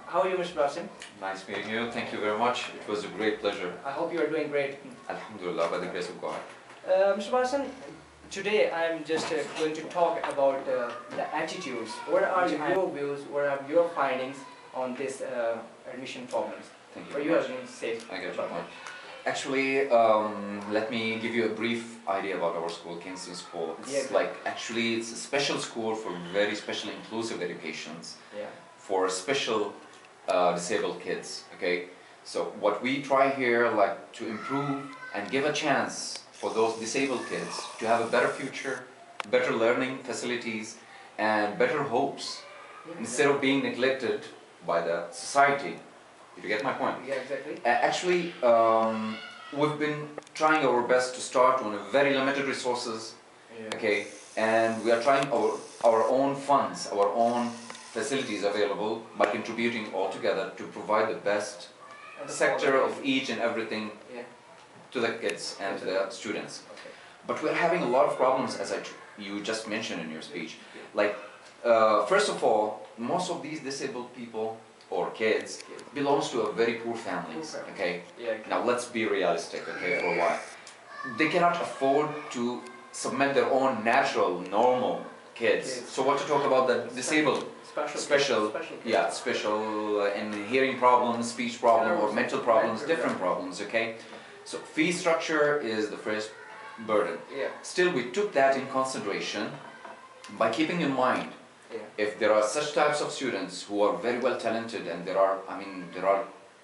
How are you, Mr. Basim? Nice meeting you. Thank you very much. It was a great pleasure. I hope you are doing great. Alhamdulillah, by the grace of God. Mr. Basim, today I'm just going to talk about the attitudes. What are your views, what are your findings on this admission problems? Thank you. For you, as being safe. I get your point. Actually, let me give you a brief idea about our school, Kingston School. It's it's a special school for very special inclusive educations for special disabled kids. Okay, so what we try here, to improve and give a chance for those disabled kids to have a better future, better learning facilities, and better hopes instead of being neglected by the society. Did you get my point? Yeah, exactly. Actually, we've been trying our best to start on a very limited resources, okay, and we are trying our own funds, our own facilities available by contributing all together to provide the best sector of each and everything to the kids and to the students. Okay. But we're having a lot of problems, as you just mentioned in your speech. First of all, most of these disabled people or kids belongs to a very poor families, okay? Now let's be realistic, okay, for a while. They cannot afford to submit their own natural, normal kids. So what to talk about the disabled, special in hearing problems, speech problem, or mental problems, different problems, okay? So fee structure is the first burden. Still, we took that in consideration by keeping in mind if there are such types of students who are very well talented and there are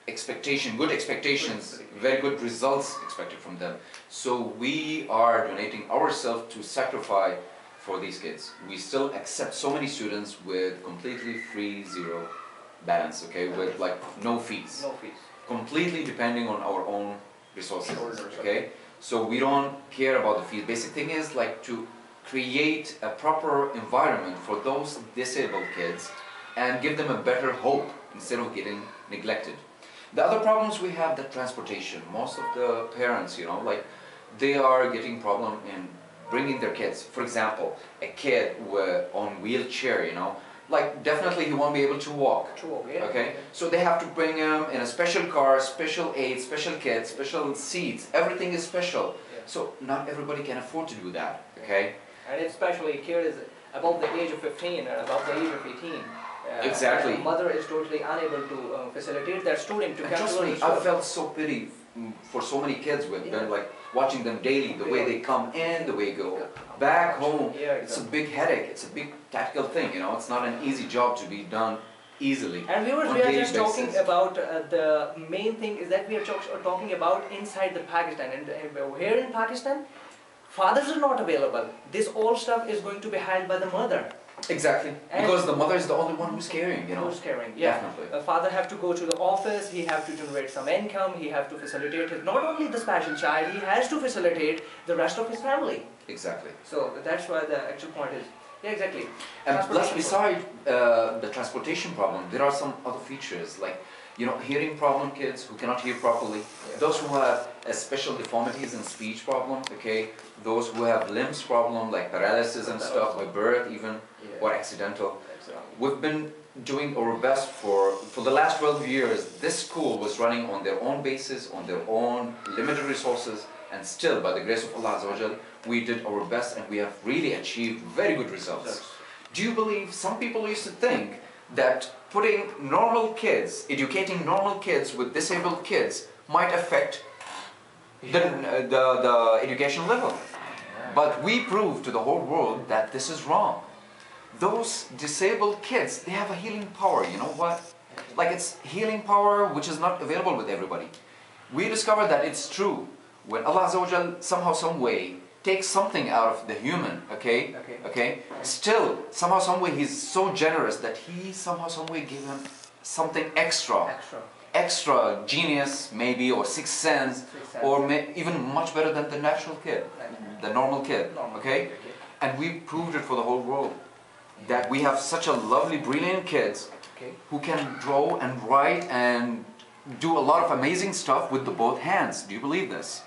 good expectations, very good results expected from them. So we are donating ourselves to sacrifice for these kids. We still accept so many students with completely free, zero balance, okay, with no fees. No fees. Completely depending on our own resources, okay? So we don't care about the fees. Basic thing is to create a proper environment for those disabled kids and give them a better hope instead of getting neglected. The other problems we have, the transportation. Most of the parents, they are getting problem in bringing their kids. For example, a kid on wheelchair, definitely he won't be able to walk. Okay? So they have to bring him in a special car, special aid, special kit, special seats. Everything is special. So not everybody can afford to do that. Okay? And especially a kid is above the age of 15 or above the age of 18. Exactly. The mother is totally unable to facilitate their student to come trust me, I felt so pity for so many kids with them, watching them daily, the way they come in, the way they go back home. It's a big headache, it's a big tactical thing, it's not an easy job to be done easily. And we are just talking about the main thing is that we are talking about inside the Pakistan, and here in Pakistan, fathers are not available. This all stuff is going to be handled by the mother. Exactly, because the mother is the only one who's caring, Who's caring, Definitely. The father have to go to the office, he have to generate some income, he have to facilitate not only the special child, he has to facilitate the rest of his family. Exactly. So that's why the actual point is, exactly. And plus, beside the transportation problem, there are some other features hearing problem kids who cannot hear properly, those who have special deformities and speech problem, okay, those who have limbs problem like paralysis and stuff by birth even, or accidental. We've been doing our best for the last 12 years. This school was running on their own basis, on their own limited resources, and still, by the grace of Allah Azza wa Jal, we did our best and we have really achieved very good results. Do you believe some people used to think that putting normal kids, educating normal kids with disabled kids might affect the education level? But we proved to the whole world that this is wrong. Those disabled kids, they have a healing power, you know what? It's healing power which is not available with everybody. We discovered that it's true. When Allah Azza wa Jal somehow, some way takes something out of the human, okay? Still, somehow, some way he's so generous that he somehow, some way gave him something extra genius maybe, or sixth sense, or even much better than the natural kid, the normal kid, okay? And we proved it for the whole world that we have such a lovely, brilliant kids who can draw and write and do a lot of amazing stuff with the both hands. Do you believe this?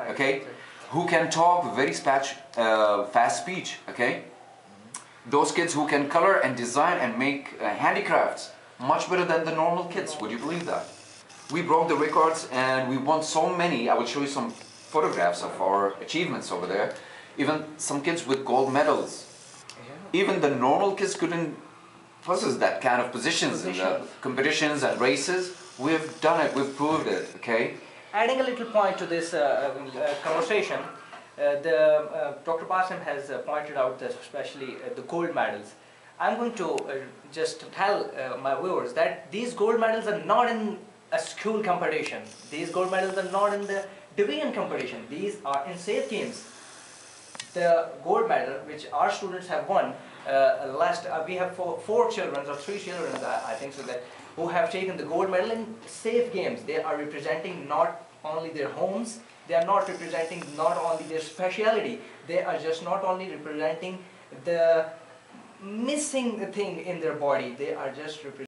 Okay? Who can talk very fast speech, okay? Those kids who can color and design and make handicrafts much better than the normal kids. Would you believe that? We broke the records and we won so many. I will show you some photographs of our achievements over there. Even some kids with gold medals. Yeah. Even the normal kids couldn't possess that kind of positions in the competitions and races. We've done it, we've proved it, okay? Adding a little point to this conversation, Dr. Basim has pointed out that especially the gold medals. I'm going to just tell my viewers that these gold medals are not in a school competition. These gold medals are not in the division competition. These are in safe games. The gold medal which our students have won, we have four children or three children, I think so, that who have taken the gold medal in safe games. They are representing not only their homes, they are not representing not only their speciality, they are just not only representing the missing thing in their body, they are just representing